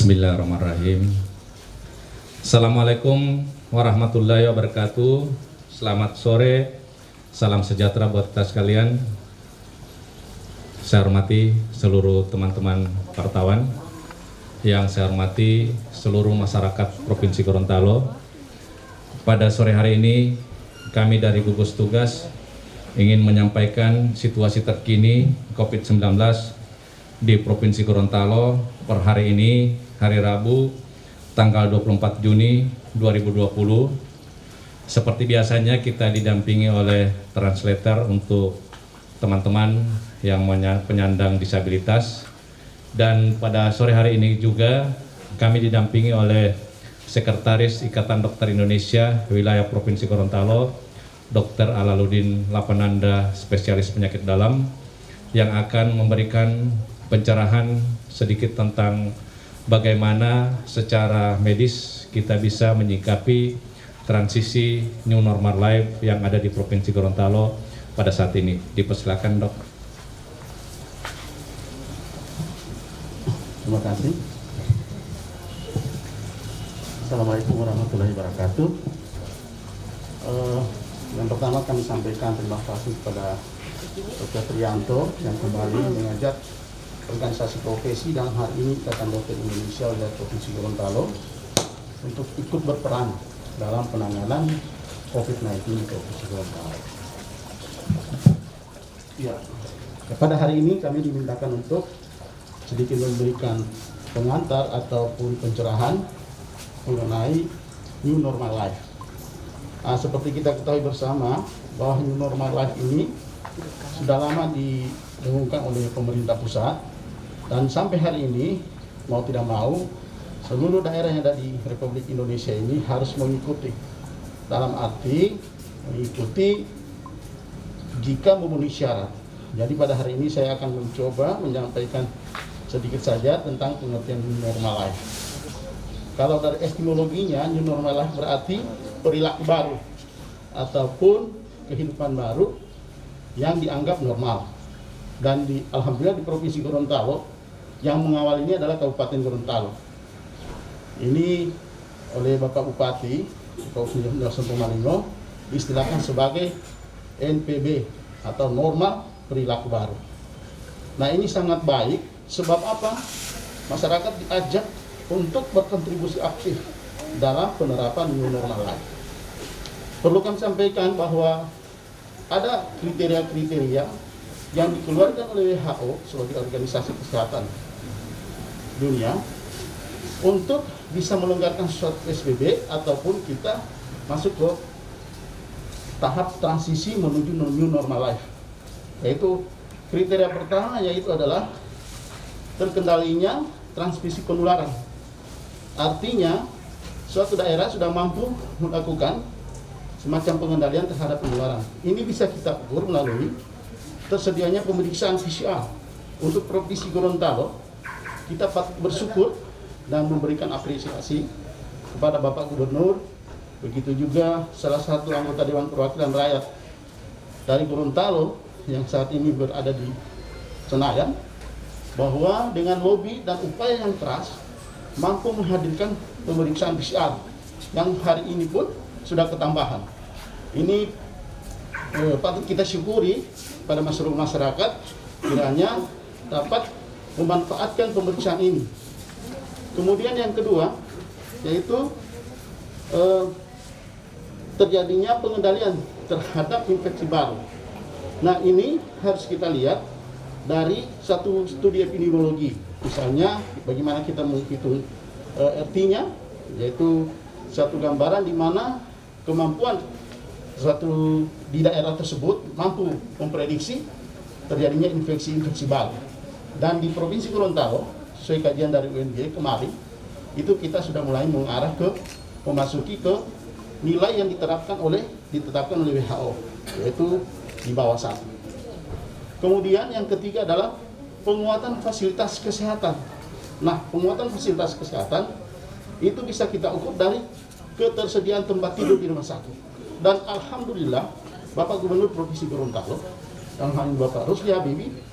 Bismillahirrahmanirrahim. Assalamualaikum warahmatullahi wabarakatuh. Selamat sore, salam sejahtera buat kita sekalian. Saya hormati seluruh teman-teman wartawan, yang saya hormati seluruh masyarakat Provinsi Gorontalo. Pada sore hari ini kami dari gugus tugas ingin menyampaikan situasi terkini COVID-19 di Provinsi Gorontalo per hari ini, hari Rabu, tanggal 24 Juni 2020. Seperti biasanya kita didampingi oleh translator untuk teman-teman yang penyandang disabilitas. Dan pada sore hari ini juga kami didampingi oleh Sekretaris Ikatan Dokter Indonesia Wilayah Provinsi Gorontalo, Dr. Alaludin Lapananda, spesialis penyakit dalam, yang akan memberikan pencerahan sedikit tentang bagaimana secara medis kita bisa menyikapi transisi new normal life yang ada di Provinsi Gorontalo pada saat ini. Dipersilakan, Dok. Terima kasih. Assalamualaikum warahmatullahi wabarakatuh. Yang pertama kami sampaikan terima kasih kepada Dr. Trianto yang kembali mengajak organisasi profesi dalam hal ini Ikatan Dokter Indonesia wilayah Provinsi Gorontalo untuk ikut berperan dalam penanganan COVID-19 di Provinsi Gorontalo. Ya, pada hari ini kami dimintakan untuk sedikit memberikan pengantar ataupun pencerahan mengenai new normal life. Seperti kita ketahui bersama bahwa new normal life ini sudah lama diumumkan oleh pemerintah pusat, dan sampai hari ini mau tidak mau seluruh daerah yang ada di Republik Indonesia ini harus mengikuti, dalam arti mengikuti jika memenuhi syarat. Jadi pada hari ini saya akan mencoba menyampaikan sedikit saja tentang pengertian new normal life. Kalau dari etimologinya, new normal life berarti perilaku baru ataupun kehidupan baru yang dianggap normal. Dan alhamdulillah di Provinsi Gorontalo yang mengawal ini adalah Kabupaten Gorontalo. Ini oleh Bapak Bupati Provinsi Nelson Pomalino diistilahkan sebagai NPB atau normal perilaku baru. Nah, ini sangat baik. Sebab apa? Masyarakat diajak untuk berkontribusi aktif dalam penerapan new normal life. Perlu kami sampaikan bahwa ada kriteria-kriteria yang dikeluarkan oleh WHO sebagai organisasi kesehatan dunia untuk bisa melonggarkan suatu PSBB ataupun kita masuk ke tahap transisi menuju new normal life. Yaitu kriteria pertama yaitu adalah terkendalinya transmisi penularan. Artinya suatu daerah sudah mampu melakukan semacam pengendalian terhadap penularan. Ini bisa kita ukur melalui tersedianya pemeriksaan PCR. Untuk Provinsi Gorontalo, kita patut bersyukur dan memberikan apresiasi kepada Bapak Gubernur, begitu juga salah satu anggota Dewan Perwakilan Rakyat dari Gorontalo yang saat ini berada di Senayan, bahwa dengan lobby dan upaya yang keras mampu menghadirkan pemeriksaan PCR yang hari ini pun sudah ketambahan. Ini patut kita syukuri pada masyarakat kiranya dapat memanfaatkan pemeriksaan ini. Kemudian yang kedua yaitu terjadinya pengendalian terhadap infeksi baru. Nah, ini harus kita lihat dari satu studi epidemiologi. Misalnya bagaimana kita menghitung RT-nya, yaitu satu gambaran di mana kemampuan suatu di daerah tersebut mampu memprediksi terjadinya infeksi baru. Dan di Provinsi Gorontalo, sesuai kajian dari UNG kemarin, itu kita sudah mulai mengarah ke memasuki ke nilai yang ditetapkan oleh WHO, yaitu di bawah 1. Kemudian yang ketiga adalah penguatan fasilitas kesehatan. Nah, penguatan fasilitas kesehatan itu bisa kita ukur dari ketersediaan tempat tidur di rumah sakit. Dan alhamdulillah Bapak Gubernur Provinsi Gorontalo, dalam hal ini Bapak Rusli Habibie,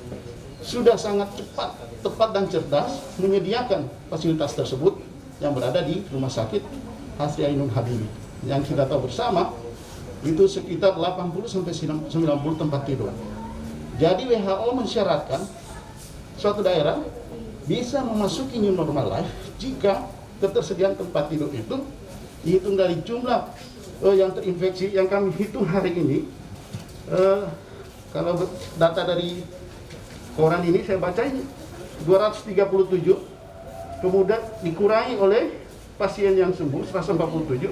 sudah sangat cepat tepat dan cerdas menyediakan fasilitas tersebut yang berada di Rumah Sakit Hasri Ainun Habibie. Yang kita tahu bersama, itu sekitar 80-90 tempat tidur. Jadi WHO mensyaratkan suatu daerah bisa memasuki new normal life jika ketersediaan tempat tidur itu dihitung dari jumlah yang terinfeksi yang kami hitung hari ini. Kalau data dari koran ini saya baca ini 237, kemudian dikurangi oleh pasien yang sembuh 147,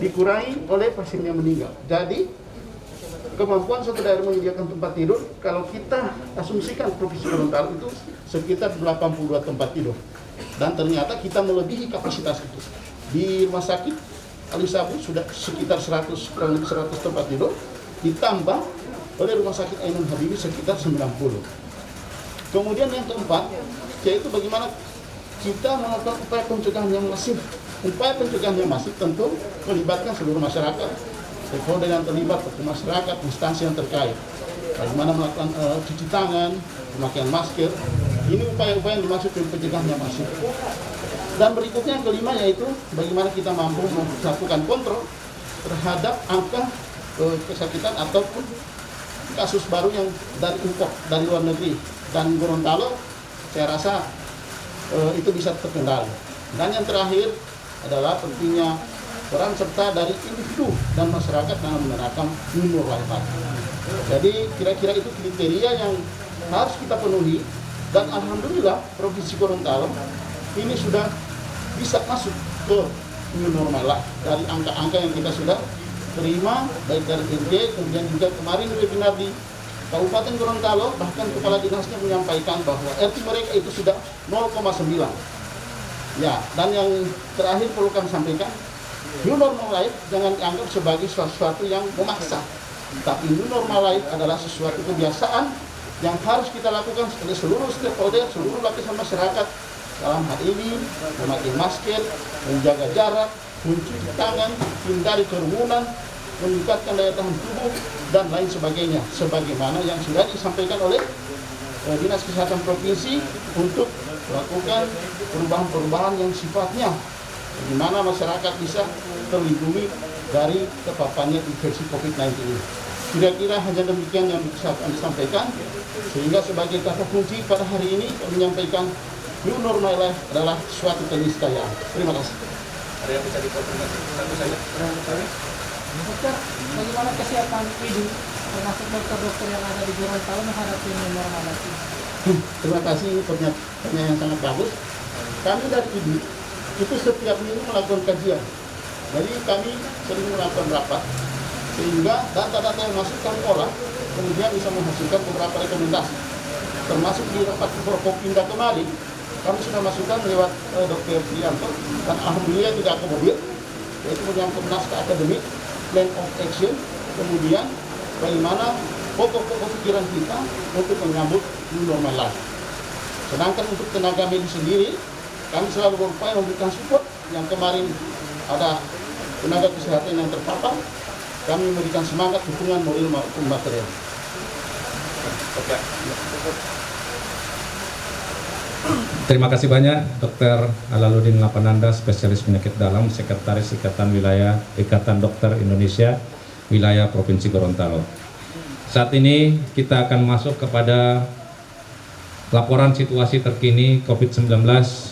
dikurangi oleh pasien yang meninggal. Jadi kemampuan suatu daerah menyediakan tempat tidur, kalau kita asumsikan Provinsi Gorontalo itu sekitar 82 tempat tidur. Dan ternyata kita melebihi kapasitas itu. Di Rumah Sakit Ali Sabru sudah sekitar 100, kurang lebih 100 tempat tidur, ditambah oleh Rumah Sakit Ainun Habibie sekitar 90. Kemudian yang keempat, yaitu bagaimana kita melakukan upaya pencegahan yang masif. Upaya pencegahan yang masif tentu melibatkan seluruh masyarakat, stakeholder yang terlibat, tokoh masyarakat, instansi yang terkait. Bagaimana melakukan cuci tangan, pemakaian masker. Ini upaya-upaya yang dimaksud dengan pencegahan yang masif. Dan berikutnya yang kelima yaitu bagaimana kita mampu melakukan kontrol terhadap angka kesakitan ataupun kasus baru yang dari impor dari luar negeri. Dan Gorontalo saya rasa itu bisa terkendali. Dan yang terakhir adalah pentingnya peran serta dari individu dan masyarakat dalam menerapkan new normal life. Jadi kira-kira itu kriteria yang harus kita penuhi, dan alhamdulillah Provinsi Gorontalo ini sudah bisa masuk ke new normal life dari angka-angka yang kita sudah terima baik dari RT, kemudian juga kemarin webinar di Kabupaten Gorontalo, bahkan kepala dinasnya menyampaikan bahwa RT mereka itu sudah 0,9. Ya, dan yang terakhir perlu kami sampaikan, new normal life jangan dianggap sebagai sesuatu yang memaksa. Tapi new normal life adalah sesuatu kebiasaan yang harus kita lakukan oleh seluruh stakeholder, seluruh lapisan masyarakat. Dalam hal ini, memakai masker, menjaga jarak, mencuci tangan, hindari kerumunan, meningkatkan daya tahan tubuh, dan lain sebagainya. Sebagaimana yang sudah disampaikan oleh Dinas Kesehatan Provinsi untuk melakukan perubahan-perubahan yang sifatnya di mana masyarakat bisa terlindungi dari terpaparnya infeksi COVID-19 ini. Kira-kira hanya demikian yang bisa kami sampaikan, sehingga sebagai kata kunci pada hari ini kami menyampaikan new normal life adalah suatu keniscayaan. Terima kasih. Ada yang bisa dikonfirmasi satu saja? Dokter, bagaimana kesiapan IDU termasuk dokter-dokter yang ada di Gorontalo menghadapi new normal life? Terima kasih, ini pertanyaan yang sangat bagus. Kami dari IDU itu setiap minggu melakukan kajian. Jadi kami sering melakukan rapat, sehingga data-data yang masuk kami olah, kemudian bisa menghasilkan beberapa rekomendasi. Termasuk di rapat Forkopimda kemarin, kami sudah masukkan lewat Dr. Prianto, dan alhamdulillah tidak akomodir, yaitu menyangkut naskah akademik, plan of action, kemudian bagaimana pokok-pokok pikiran kita untuk menyambut new normal life. Sedangkan untuk tenaga medis sendiri, kami selalu berupaya memberikan support. Yang kemarin ada tenaga kesehatan yang terpapar, kami memberikan semangat, dukungan moral maupun material. Oke. Terima kasih banyak Dr. Alaludin Lapananda, spesialis penyakit dalam, Sekretaris Ikatan Wilayah Ikatan Dokter Indonesia, wilayah Provinsi Gorontalo. Saat ini kita akan masuk kepada laporan situasi terkini COVID-19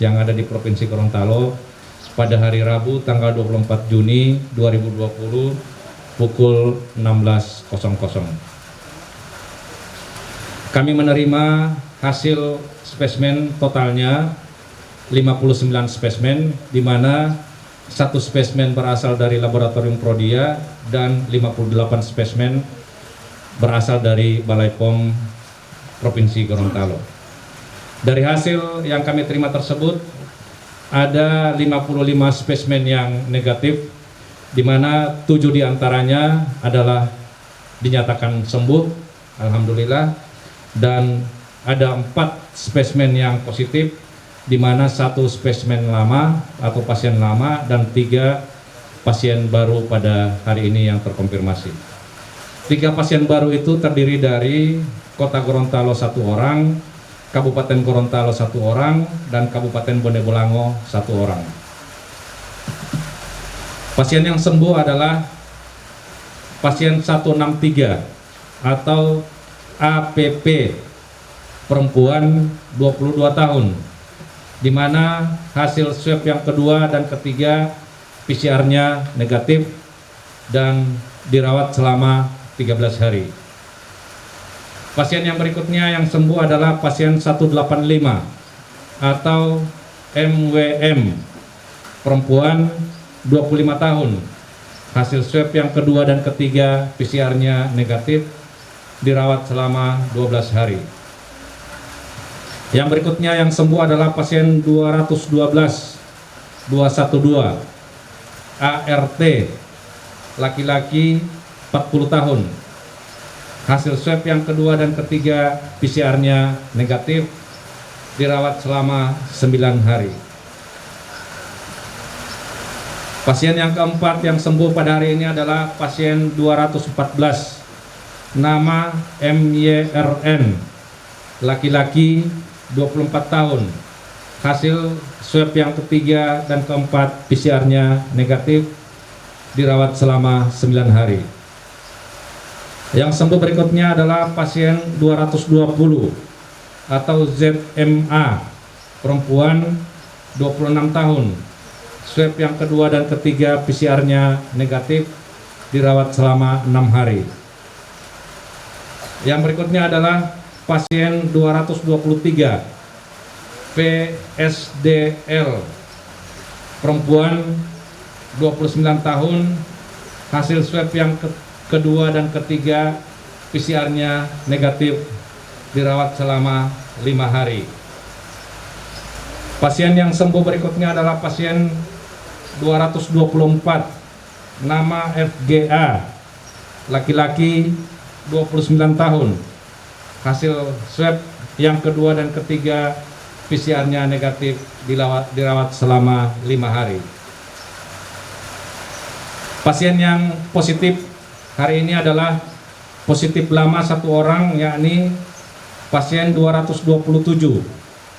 yang ada di Provinsi Gorontalo pada hari Rabu tanggal 24 Juni 2020 pukul 16.00. Kami menerima hasil spesimen totalnya 59 spesimen, di mana 1 spesimen berasal dari Laboratorium Prodia dan 58 spesimen berasal dari Balai POM Provinsi Gorontalo. Dari hasil yang kami terima tersebut, ada 55 spesimen yang negatif, di mana 7 diantaranya adalah dinyatakan sembuh, alhamdulillah, dan ada 4 spesimen yang positif, di mana 1 spesimen lama atau pasien lama dan 3 pasien baru pada hari ini yang terkonfirmasi. 3 pasien baru itu terdiri dari Kota Gorontalo 1 orang, Kabupaten Gorontalo 1 orang, dan Kabupaten Bone Bolango 1 orang. Pasien yang sembuh adalah pasien 163 atau APP, perempuan 22 tahun, di mana hasil swab yang kedua dan ketiga PCR-nya negatif dan dirawat selama 13 hari. Pasien yang berikutnya yang sembuh adalah pasien 185 atau MWM, perempuan 25 tahun. Hasil swab yang kedua dan ketiga PCR-nya negatif, dirawat selama 12 hari. Yang berikutnya yang sembuh adalah pasien 212 ART, laki-laki 40 tahun. Hasil swab yang kedua dan ketiga PCR-nya negatif, dirawat selama 9 hari. Pasien yang keempat yang sembuh pada hari ini adalah pasien 214, nama MYRN, laki-laki 24 tahun. Hasil swab yang ketiga dan keempat PCR-nya negatif, dirawat selama 9 hari. Yang sembuh berikutnya adalah pasien 220 atau ZMA, perempuan 26 tahun. Swab yang kedua dan ketiga PCR-nya negatif, dirawat selama 6 hari. Yang berikutnya adalah pasien 223 PSDL, perempuan 29 tahun. Hasil swab yang kedua dan ketiga PCR-nya negatif, dirawat selama 5 hari. Pasien yang sembuh berikutnya adalah pasien 224, nama FGA, laki-laki 29 tahun. Hasil swab yang kedua dan ketiga PCR-nya negatif, dirawat selama 5 hari. Pasien yang positif hari ini adalah positif lama 1 orang, yakni pasien 227,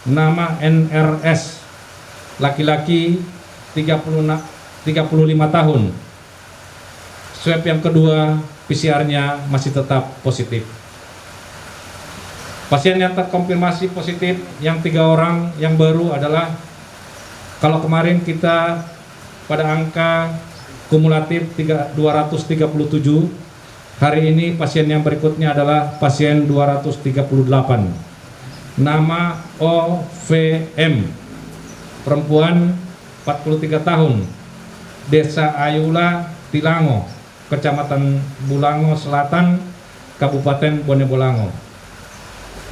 nama NRS, laki-laki 35 tahun. Swab yang kedua PCR-nya masih tetap positif. Pasien yang terkonfirmasi positif yang 3 orang yang baru adalah, kalau kemarin kita pada angka kumulatif 237, hari ini pasien yang berikutnya adalah pasien 238, nama OVM, perempuan 43 tahun, Desa Ayula, Tilango, Kecamatan Bulango Selatan, Kabupaten Bone Bolango.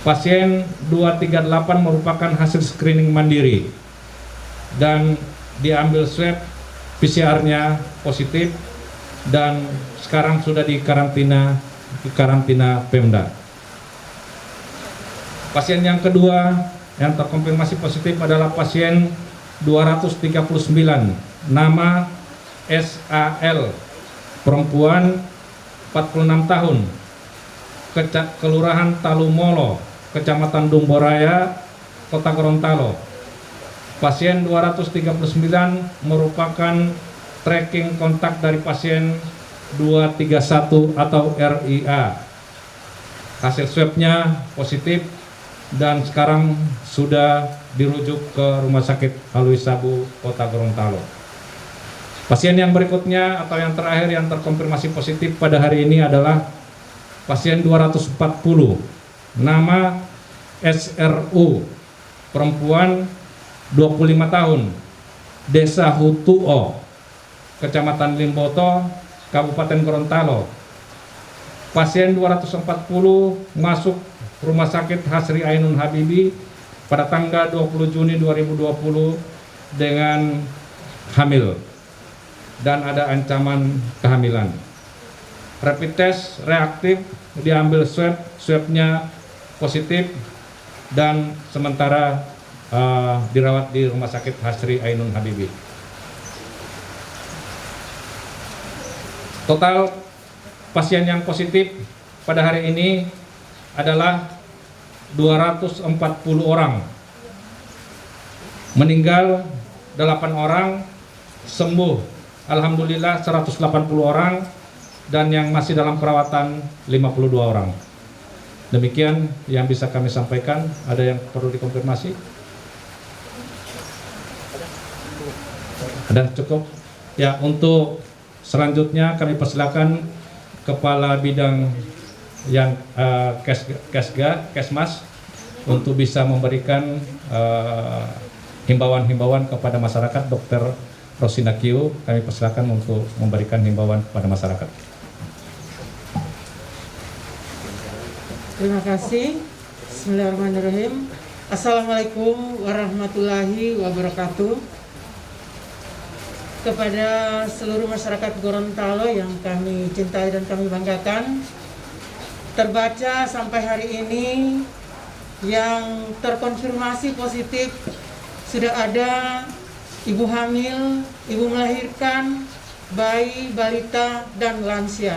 Pasien 238 merupakan hasil screening mandiri dan diambil swab PCR-nya positif dan sekarang sudah di karantina Pemda. Pasien yang kedua yang terkonfirmasi positif adalah pasien 239, nama SAL, perempuan 46 tahun, Kelurahan Talumolo, Kecamatan Dumboraya, Kota Gorontalo. Pasien 239 merupakan tracking kontak dari pasien 231 atau RIA. Hasil swabnya positif dan sekarang sudah dirujuk ke Rumah Sakit Alwi Sabu, Kota Gorontalo. Pasien yang berikutnya atau yang terakhir yang terkonfirmasi positif pada hari ini adalah pasien 240, nama SRU, perempuan 25 tahun, Desa Hutuo, Kecamatan Limboto, Kabupaten Gorontalo. Pasien 240 masuk Rumah Sakit Hasri Ainun Habibi pada tanggal 20 Juni 2020 dengan hamil dan ada ancaman kehamilan. Rapid test reaktif, diambil swabnya positif dan sementara dirawat di Rumah Sakit Hasri Ainun Habibi. Total pasien yang positif pada hari ini adalah 240 orang. Meninggal 8 orang, sembuh alhamdulillah 180 orang, dan yang masih dalam perawatan 52 orang. Demikian yang bisa kami sampaikan. Ada yang perlu dikonfirmasi? Ada, cukup? Ya, untuk selanjutnya kami persilakan Kepala Bidang yang Kesmas untuk bisa memberikan himbauan-himbauan kepada masyarakat. Dr. Rosina Q, kami persilakan untuk memberikan himbauan kepada masyarakat. Terima kasih. Bismillahirrahmanirrahim. Assalamualaikum warahmatullahi wabarakatuh. Kepada seluruh masyarakat Gorontalo yang kami cintai dan kami banggakan, terbaca sampai hari ini yang terkonfirmasi positif sudah ada ibu hamil, ibu melahirkan, bayi, balita, dan lansia.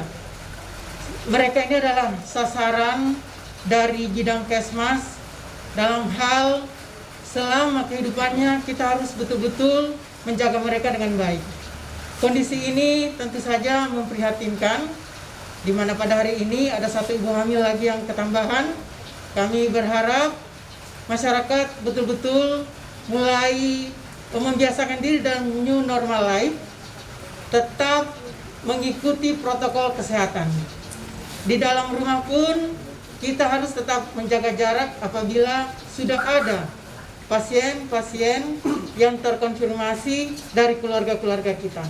Mereka ini adalah sasaran dari bidang Kesmas dalam hal selama kehidupannya kita harus betul-betul menjaga mereka dengan baik. Kondisi ini tentu saja memprihatinkan, di mana pada hari ini ada satu ibu hamil lagi yang ketambahan. Kami berharap masyarakat betul-betul mulai membiasakan diri dalam new normal life, tetap mengikuti protokol kesehatan. Di dalam rumah pun kita harus tetap menjaga jarak apabila sudah ada pasien-pasien yang terkonfirmasi dari keluarga-keluarga kita.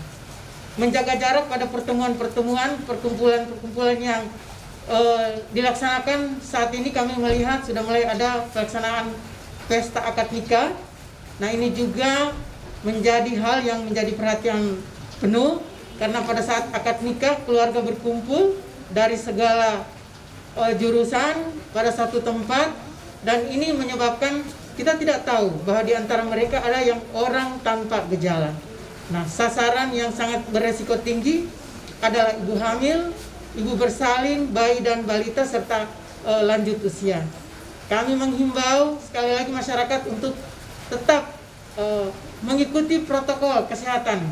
Menjaga jarak pada pertemuan-pertemuan, perkumpulan-perkumpulan yang dilaksanakan saat ini. Kami melihat sudah mulai ada pelaksanaan pesta akad nikah. Nah, ini juga menjadi hal yang menjadi perhatian penuh, karena pada saat akad nikah keluarga berkumpul dari segala jurusan pada satu tempat, dan ini menyebabkan kita tidak tahu bahwa di antara mereka ada yang orang tanpa gejala. Nah, sasaran yang sangat beresiko tinggi adalah ibu hamil, ibu bersalin, bayi dan balita, serta lanjut usia. Kami menghimbau sekali lagi masyarakat untuk tetap mengikuti protokol kesehatan,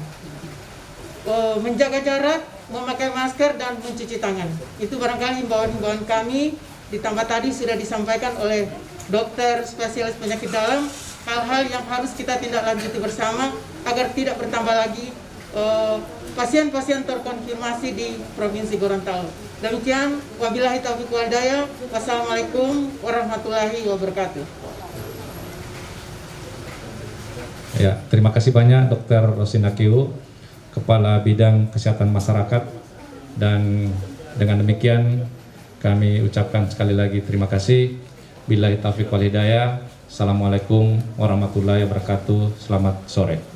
menjaga jarak, memakai masker, dan mencuci tangan. Itu barangkali himbauan-himbauan kami, ditambah tadi sudah disampaikan oleh dokter spesialis penyakit dalam, hal-hal yang harus kita tindak lanjuti bersama agar tidak bertambah lagi pasien-pasien terkonfirmasi di Provinsi Gorontalo. Demikian, wabillahi taufiq wal hidayah. Wassalamualaikum warahmatullahi wabarakatuh. Ya, terima kasih banyak Dr. Rosina Q, Kepala Bidang Kesehatan Masyarakat. Dan dengan demikian kami ucapkan sekali lagi terima kasih. Billahi taufiq wal hidayah. Assalamualaikum warahmatullahi wabarakatuh. Selamat sore.